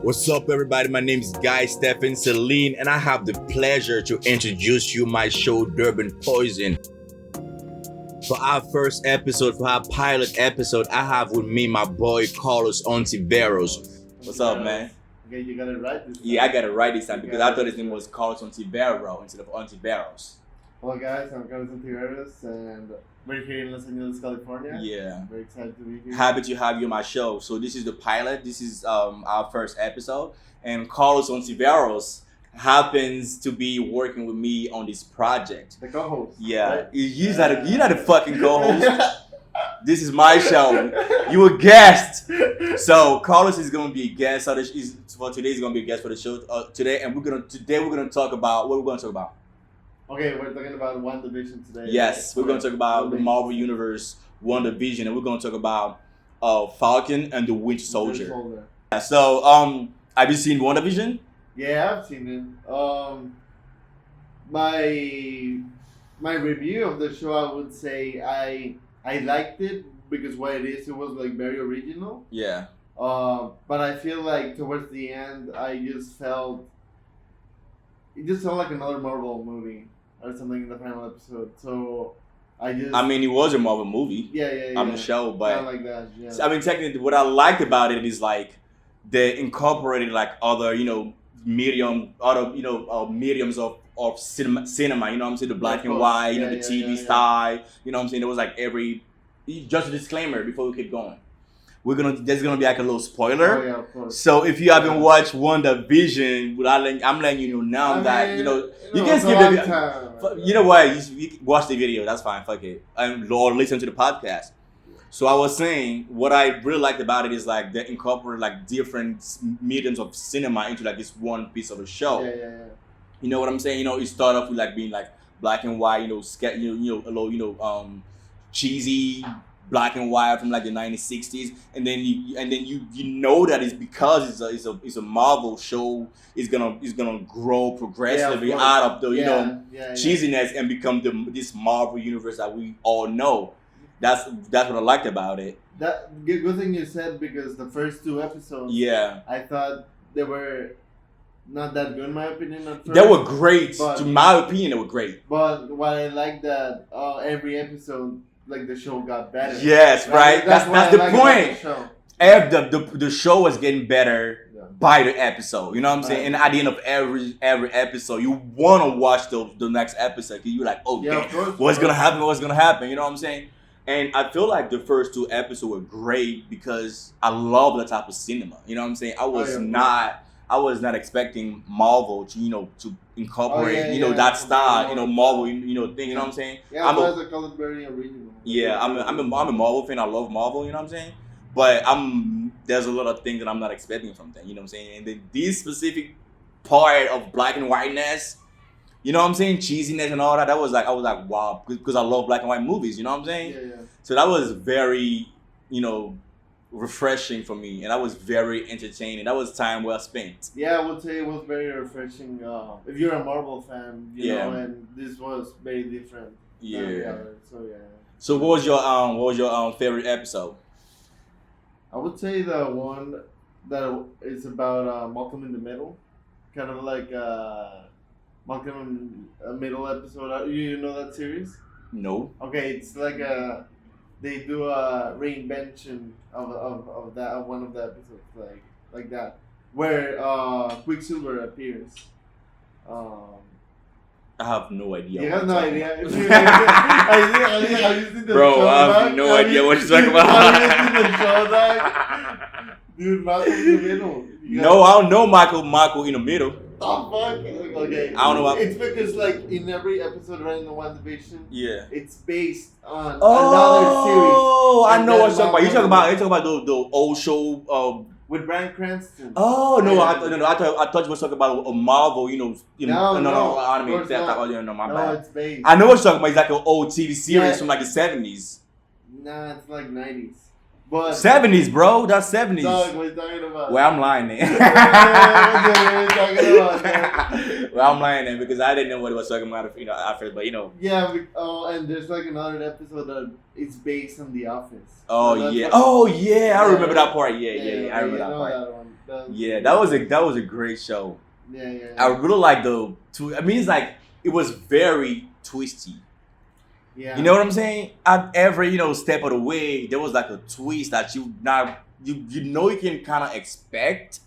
What's up, everybody? My name is Guy Stephen Celine, and I have the pleasure to introduce you my show Durban Poison. For our first episode, for our pilot episode, I have with me my boy Carlos Ontiveros. What's up, man? Okay, you got it right this time. Yeah, I got it right this time because I thought his name was Carlos Ontivero instead of Ontiveros. Hello guys, I'm Carlos Ontiveros and we're here in Los Angeles, California. Yeah. Very excited to be here. Happy to have you on my show. So this is the pilot. This is our first episode. And Carlos Ontiveros happens to be working with me on this project. The co-host. Yeah. Right? You're not a fucking co-host. This is my show. You a guest. So Carlos is gonna be a guest. For today, he's gonna be a guest for the show today. And we're gonna talk about what we're gonna talk about. Okay, we're talking about WandaVision today. Yes, we're going to talk about the Marvel Universe, WandaVision, and we're going to talk about Falcon and the Winter Soldier. Yeah, so, have you seen WandaVision? Yeah, I've seen it. My review of the show, I would say I liked it because what it is, it was like very original. Yeah. But I feel like towards the end, it just felt like another Marvel movie or something in the final episode. So I mean, it was a Marvel movie. Yeah. On the show, but not like that. Yeah. I mean, technically, what I liked about it is like they incorporated like other, mediums of cinema. You know what I'm saying? The black and white, the TV style. You know what I'm saying? There was like just a disclaimer before we keep going. There's gonna be like a little spoiler. Oh, yeah, of course. So if you haven't watched WandaVision, I'm letting you know now that you can skip the video. You know what? You watch the video. That's fine. Fuck it. Or listen to the podcast. So I was saying what I really liked about it is like they incorporate like different mediums of cinema into like this one piece of a show. Yeah. You know what I'm saying? It started off with like being like black and white. A little cheesy. Black and white from like the 1960s, and then you know that it's because it's a Marvel show. It's gonna grow progressively out of the cheesiness and become this Marvel universe that we all know. That's what I liked about it. That good thing you said because the first two episodes, I thought they were not that good in my opinion at first. They were great. To my opinion, they were great. But what I like that every episode. Like the show got better. Yes, right. That's the point. The show was getting better by the episode. You know what I'm saying? And at the end of every episode, you want to watch the next episode. You're like, what's gonna happen? What's gonna happen? You know what I'm saying? And I feel like the first two episodes were great because I love that type of cinema. You know what I'm saying? I was not expecting Marvel to incorporate that style, Marvel thing. You know what I'm saying? Yeah, I call it very original. Yeah, I'm a Marvel fan. I love Marvel. You know what I'm saying? But there's a lot of things that I'm not expecting from them. You know what I'm saying? And then this specific part of black and whiteness, you know what I'm saying? Cheesiness and all that. I was like, wow, because I love black and white movies. You know what I'm saying? Yeah. So that was very, refreshing for me, and I was very entertaining. That was time well spent. Yeah, I would say it was very refreshing. If you're a Marvel fan, you know, and this was very different. Yeah. So yeah. So what was your favorite episode? I would say the one that is about Malcolm in the Middle, kind of like Malcolm in the Middle episode. You know that series? No. Okay, it's like they do a reinvention of one of the episodes like that where Quicksilver appears. I have no idea. You have no idea. Bro, I have no idea what you're talking about. Dude, Malcolm in the Middle. No, I don't know Michael in the Middle. Oh, fuck. Okay. I don't know what. It's because, like, in every episode right in the WandaVision, it's based on another series. Oh, I know what you're talking about. You're talking about the old show with Bryan Cranston. Oh no! I thought you were talking about a Marvel. No, anime. No, my bad. It's based. I know what you're talking about. It's like an old TV series from like the 70s. Nah, it's like 90s. But 70s, bro. That's 70s. Dog, what are you talking about? Well, I'm lying then. What are you talking about? Well, I'm lying then because I didn't know what it was talking about. After, but Yeah. And there's like another episode that it's based on The Office. Oh yeah. I remember that part. Yeah. I remember that part. Yeah, that was a great show. Yeah. I really like the two. I mean, it's like it was very twisty. Yeah. You know what I'm saying? At every step of the way, there was like a twist that you can kind of expect,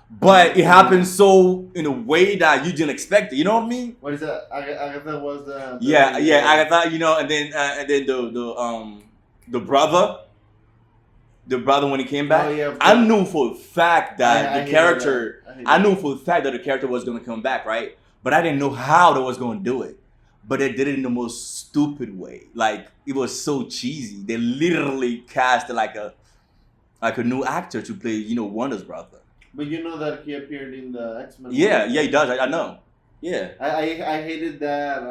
but it happened so in a way that you didn't expect it. You know what I mean? What is that? Agatha was the Yeah. Agatha, and then the brother when he came back. Oh, yeah, I knew for a fact that I the character. I knew for a fact that the character was gonna come back, right? But I didn't know how they was gonna do it. But they did it in the most stupid way. Like it was so cheesy. They literally cast like a new actor to play, Wanda's brother. But you know that he appeared in the X-Men. Yeah, he does. I know. Yeah. I hated that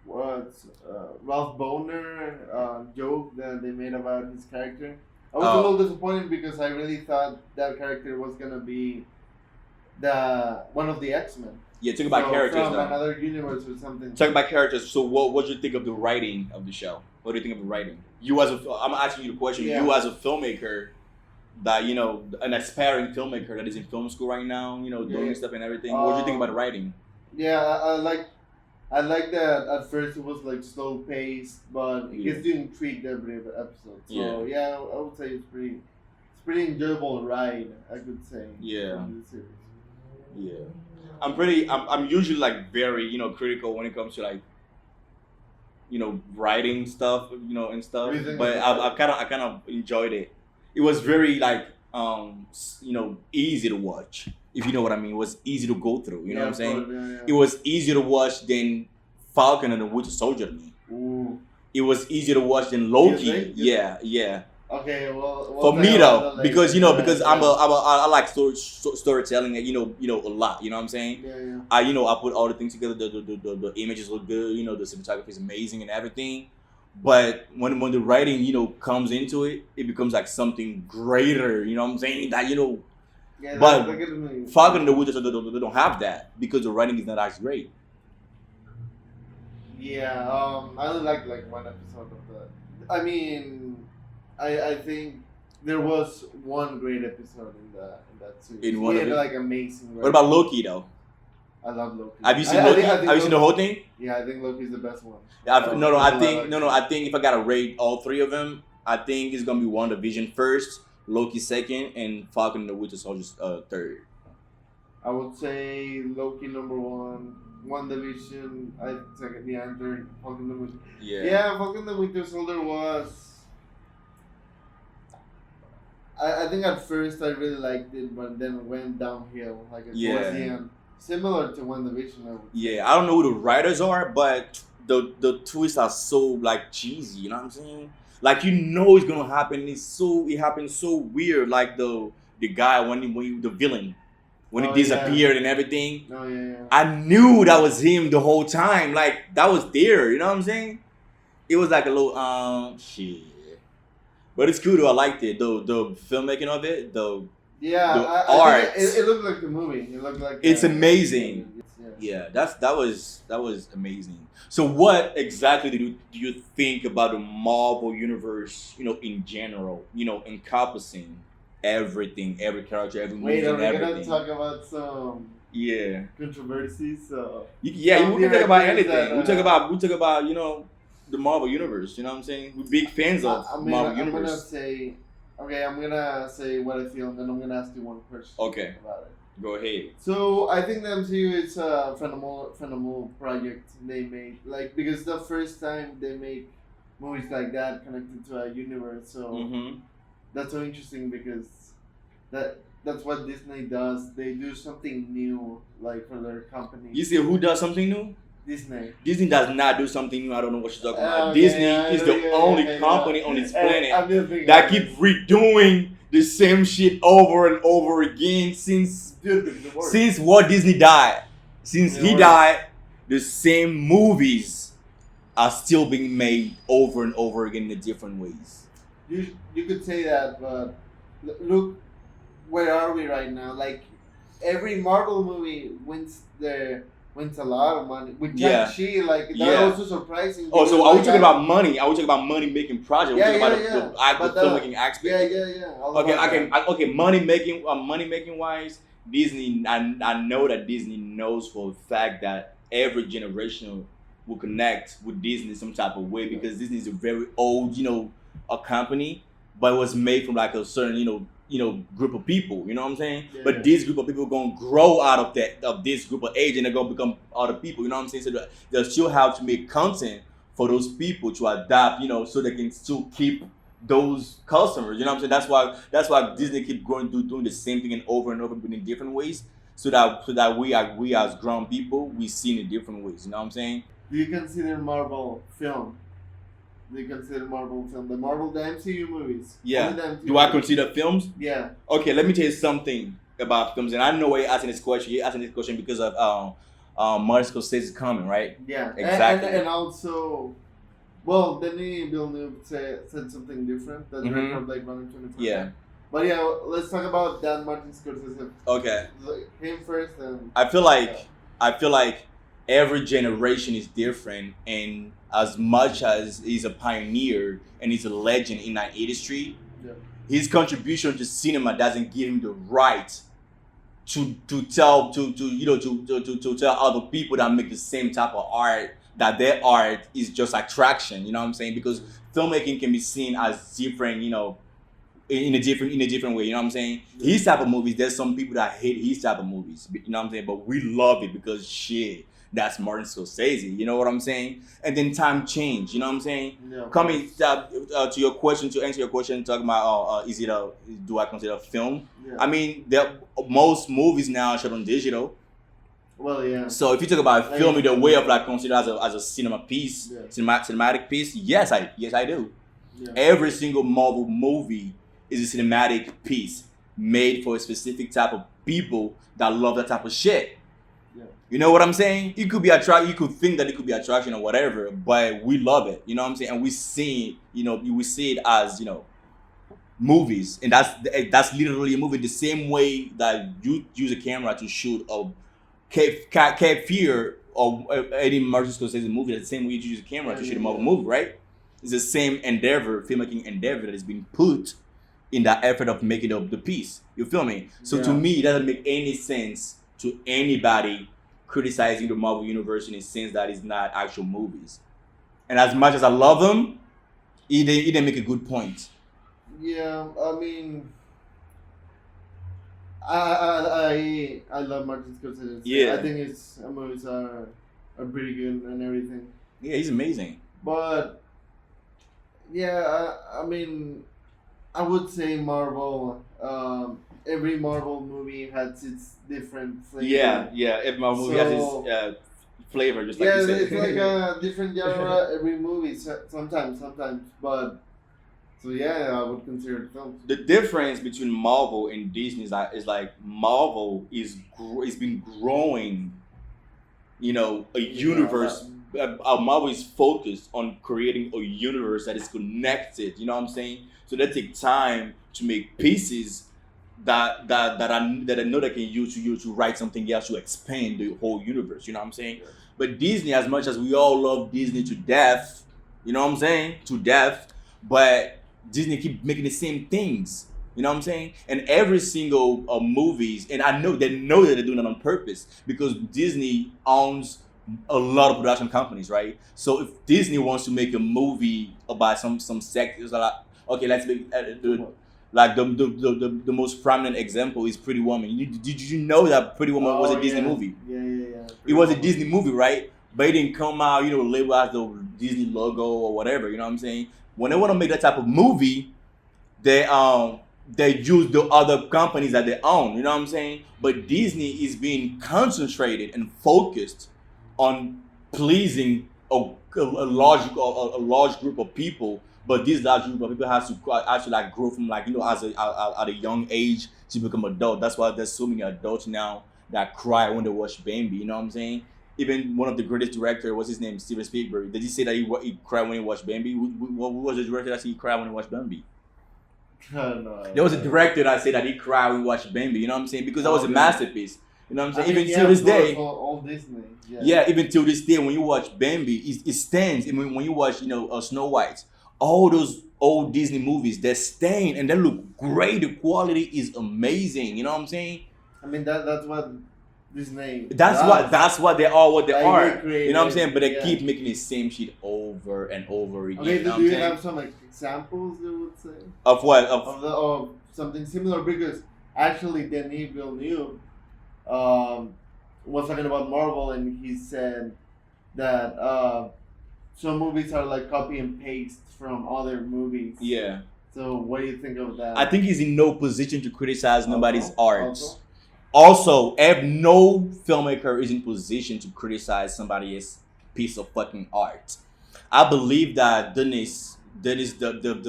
Ralph Boner joke that they made about his character. I was a little disappointed because I really thought that character was gonna be one of the X-Men. Yeah, talk about characters from though. another universe or something. Talk about characters. So what do you think of the writing of the show? What do you think of the writing? I'm asking you the question. Yeah. You as a filmmaker, that an aspiring filmmaker that is in film school right now, doing stuff and everything. What do you think about the writing? Yeah, I like that at first it was like slow paced, but it gets you intrigued every episode. So yeah, I would say it's pretty enjoyable ride, I could say. Yeah. In the series. Yeah. I'm usually like very, critical when it comes to like, writing stuff, and stuff. But I kind of enjoyed it. It was very like, easy to watch. If you know what I mean. It was easy to go through. You know what I'm saying? Yeah. It was easier to watch than Falcon and the Winter Soldier to me. Ooh. It was easier to watch than Loki. You think? Yeah. Okay, well for me though, because because I like storytelling, a lot. You know what I'm saying? Yeah. I put all the things together. The images look good. The cinematography is amazing and everything. But when the writing comes into it, it becomes like something greater. You know what I'm saying? That Yeah, but Falcon and the Winter Soldier they don't have that because the writing is not as great. Yeah, I only like one episode of that. I mean, I think there was one great episode in that series. In one we of had it? like amazing. What about Loki though? I love Loki. Have you seen Loki? Have you seen the whole thing? Yeah, I think Loki's the best one. I think if I gotta rate all three of them, I think it's gonna be WandaVision first, Loki second, and Falcon and the Winter Soldier third. I would say Loki number one, WandaVision second, and third Falcon the Winter. Yeah, Falcon the Winter Soldier was. I think at first I really liked it, but then it went downhill towards the end. Similar to WandaVision, I would say. Yeah, I don't know who the writers are, but the twists are so like cheesy. You know what I'm saying? Like it's gonna happen. It happens so weird. Like the guy when the villain when he disappeared and everything. Oh yeah. I knew that was him the whole time. Like that was there. You know what I'm saying? It was like a little shit. But it's cool though. I liked it. The filmmaking of it, the art. It looked like the movie. It looked like it's amazing. Yeah, that was amazing. So, what exactly do you think about the Marvel universe? In general, encompassing everything, every character, every movie, and everything. We're gonna talk about some controversies. So we can talk about anything. We talk about the Marvel universe. You know what I'm saying? We're big fans of Marvel universe. I'm gonna say what I feel, and then I'm gonna ask you one question. Okay. About it. Go ahead. So I think the MCU is a phenomenal project they made. Because the first time they make movies like that connected to a universe. So that's so interesting because that's what Disney does. They do something new, for their company. You see who does something new? Disney does not do something new. I don't know what you're talking about. Disney is the only company on this planet that keep redoing the same shit over and over again since Walt Disney died. Since he died, the same movies are still being made over and over again in different ways. You could say that, but look, where are we right now? Every Marvel movie wins the wins a lot of money. With Yeah. Shang-Chi, like that Yeah. also surprising. Oh, so because, are we like, talking about money? Are we talking about money making project? Yeah, Are we talking yeah, about the filmmaking aspect? Yeah. All Okay, about that. money making wise, Disney. I know that Disney knows for a fact that every generation will connect with Disney some type of way because Disney is a very old, a company, but it was made from like a certain, group of people. You know what I'm saying? Yeah, but yeah. this group of people gonna grow out of this group of age, and they're gonna become other people. You know what I'm saying? So they'll still have to make content for those people to adapt. So they can still keep those customers. You know what I'm saying? That's why Disney keep doing the same thing and over, but in different ways. So that we as grown people we see in different ways. You know what I'm saying? Do you consider Marvel film? Do you consider Marvel film? The MCU movies? Yeah. Only the MCU Do I movies. consider films? Yeah. Okay, let me tell you something about films, and I know why you're asking this question. You're asking this question because of Martin Scorsese's coming, right? Yeah. Exactly. And also, well, Denis Villeneuve said something different. The director of Blade Runner 2049. Yeah. But yeah, let's talk about that Martin Scorsese. Okay. Him first, and I feel like every generation is different, and as much as he's a pioneer and he's a legend in that industry, yeah. his contribution to cinema doesn't give him the right to tell to tell other people that make the same type of art that their art is just attraction. You know what I'm saying? Because filmmaking can be seen as different, in a different way. You know what I'm saying? Yeah. His type of movies, there's some people that hate his type of movies. You know what I'm saying? But we love it because shit, that's Martin Scorsese. You know what I'm saying? And then time changed. You know what I'm saying? Yeah. Coming to your question, to answer your question, talking about do I consider a film? Yeah. I mean, most movies now are shot on digital. Well, yeah. So if you talk about film in the way of like consider as a cinema piece, Yeah. cinematic piece, yes I do. Yeah. Every single Marvel movie is a cinematic piece made for a specific type of people that love that type of shit. Yeah. You know what I'm saying? You could think that it could be attraction or whatever, but we love it. You know what I'm saying? And we see it as, movies. And that's literally a movie. The same way that you use a camera to shoot a Cape Fear or any Martin Scorsese movie, that's the same way you use a camera to shoot a Marvel movie, right? It's the same filmmaking endeavor that has been put in that effort of making the piece. You feel me? So to me, it doesn't make any sense to anybody criticizing the Marvel Universe in a sense that it's not actual movies. And as much as I love them, he didn't make a good point. Yeah, I mean, I love Martin Scorsese. Yeah. I think his movies are pretty good and everything. Yeah, he's amazing. But yeah, I mean, I would say Marvel. Every Marvel movie has its different flavor. Yeah. Every Marvel movie has its flavor, just like you said. It's like a different genre every movie. Sometimes, but. So yeah, I would consider it films. The difference between Marvel and Disney is like Marvel is been growing, a universe. Marvel is focused on creating a universe that is connected. You know what I'm saying? So they take time to make pieces that I know they can use to write something else to expand the whole universe. You know what I'm saying? Yeah. But Disney, as much as we all love Disney to death, you know what I'm saying? To death, but Disney keep making the same things. You know what I'm saying? And every single movies, and I know that they're doing it on purpose because Disney owns a lot of production companies, right? So if Disney wants to make a movie about some sex, it's like, okay, let's make the most prominent example is Pretty Woman. Did you know that Pretty Woman was a Disney movie? Yeah. It was a Disney movie, right? But it didn't come out, labeled as the Disney logo or whatever. You know what I'm saying? When they want to make that type of movie, they use the other companies that they own. You know what I'm saying? But Disney is being concentrated and focused on pleasing a large group of people. But this large group of people has to actually like grow from like at a young age to become adult. That's why there's so many adults now that cry when they watch Bambi. You know what I'm saying? Even one of the greatest directors, what's his name, Steven Spielberg. Did he say that he cried when he watched Bambi? What was the director that said he cried when he watched Bambi? No, There was a director that said that he cried when he watched Bambi. You know what I'm saying? Because that was a masterpiece. You know what I'm saying? Even till this day. All Disney. Yeah, even till this day, when you watch Bambi, it stands. I mean, when you watch, Snow White, all those old Disney movies, they're staying and they look great. The quality is amazing. You know what I'm saying? I mean, that's what Disney. That's what they are. What they like are. You know what I'm saying? But they keep making the same shit over and over again. Okay, you know do you have some examples? You would say of what of something similar, because actually Denis Villeneuve was talking about Marvel, and he said that some movies are like copy and paste from other movies. Yeah. So what do you think of that? I think he's in no position to criticize nobody's art. Also, no filmmaker is in position to criticize somebody's piece of fucking art. I believe that Denis Villeneuve,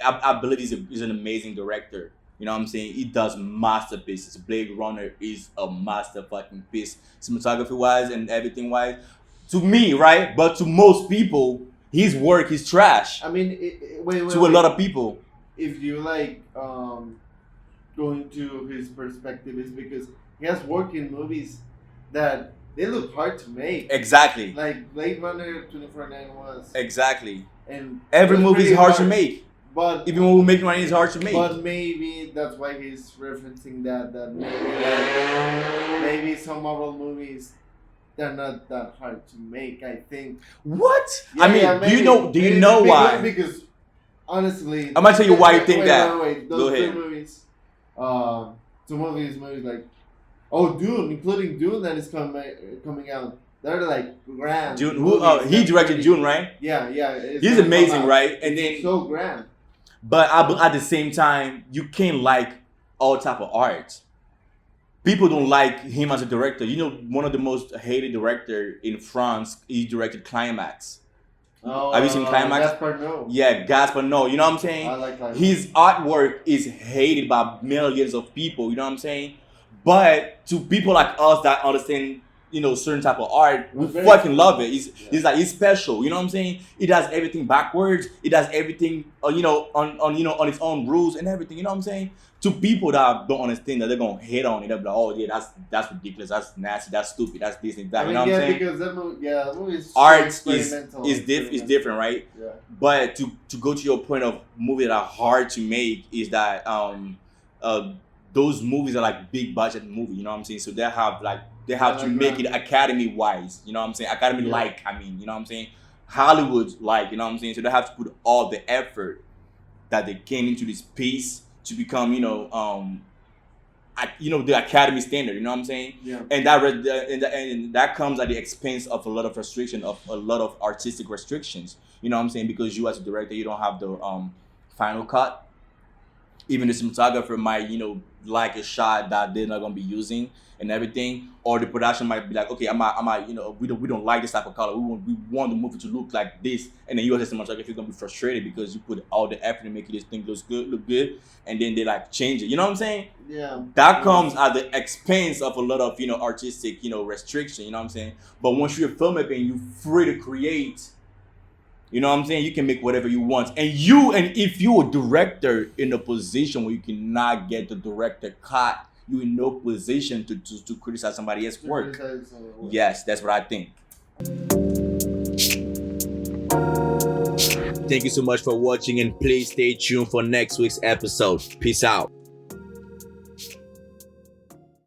I believe he's an amazing director. You know what I'm saying? He does masterpieces. Blade Runner is a master fucking piece, cinematography wise and everything wise. To me, right? But to most people, his work is trash. I mean, wait. A lot of people. If you like going to his perspective, is because he has worked in movies that they look hard to make. Exactly. Like Blade Runner 2049 was. Exactly. And every movie is hard to make. But even when we make money, it's hard to make. But maybe that's why he's referencing that maybe some Marvel movies, they're not that hard to make. I think. What? Yeah, I mean, maybe, do you know why? Because honestly, I'm gonna tell you why you think that. Wait. Go ahead. Two movies like, Dune, including Dune that is coming out. They're like grand. Dune. He directed Dune, right? Yeah. He's amazing, right? And then so grand. But at the same time, you can't like all type of art. People don't like him as a director. You know, one of the most hated director in France, he directed Climax. Oh, have you seen Climax? Gaspar Noé. Yeah, Gaspar Noé. You know what I'm saying? I like Climax. His artwork is hated by millions of people. You know what I'm saying? But to people like us that understand, certain type of art, we fucking love it. It's special. You know what I'm saying? It does everything backwards. It does everything, on its own rules and everything. You know what I'm saying? To people that don't understand that, they're gonna hate on it. They'll be like, oh yeah, that's ridiculous. That's nasty. That's stupid. That's this and that. You know what I'm saying? Because that movie is art is different, right? Yeah. But to go to your point of movies that are hard to make is that those movies are like big budget movie. You know what I'm saying? So they have to make it academy wise. You know what I'm saying? Academy you know what I'm saying? Hollywood you know what I'm saying? So they have to put all the effort that they can into this piece to become, the academy standard. You know what I'm saying? Yeah. And that comes at the expense of a lot of restriction, of a lot of artistic restrictions. You know what I'm saying? Because you as a director, you don't have the final cut. Even the cinematographer might, like a shot that they're not gonna be using and everything, or the production might be like, okay, we don't like this type of color. We want the movie to look like this, and then you as a cinematographer is gonna be frustrated because you put all the effort to make this thing look good, and then they change it. You know what I'm saying? Yeah. That comes at the expense of a lot of artistic restriction. You know what I'm saying? But once you're a filmmaker and you're free to create. You know what I'm saying? You can make whatever you want. And if you're a director in a position where you cannot get the director cut, you're in no position to criticize somebody else's work. Yes, that's what I think. Thank you so much for watching, and please stay tuned for next week's episode. Peace out.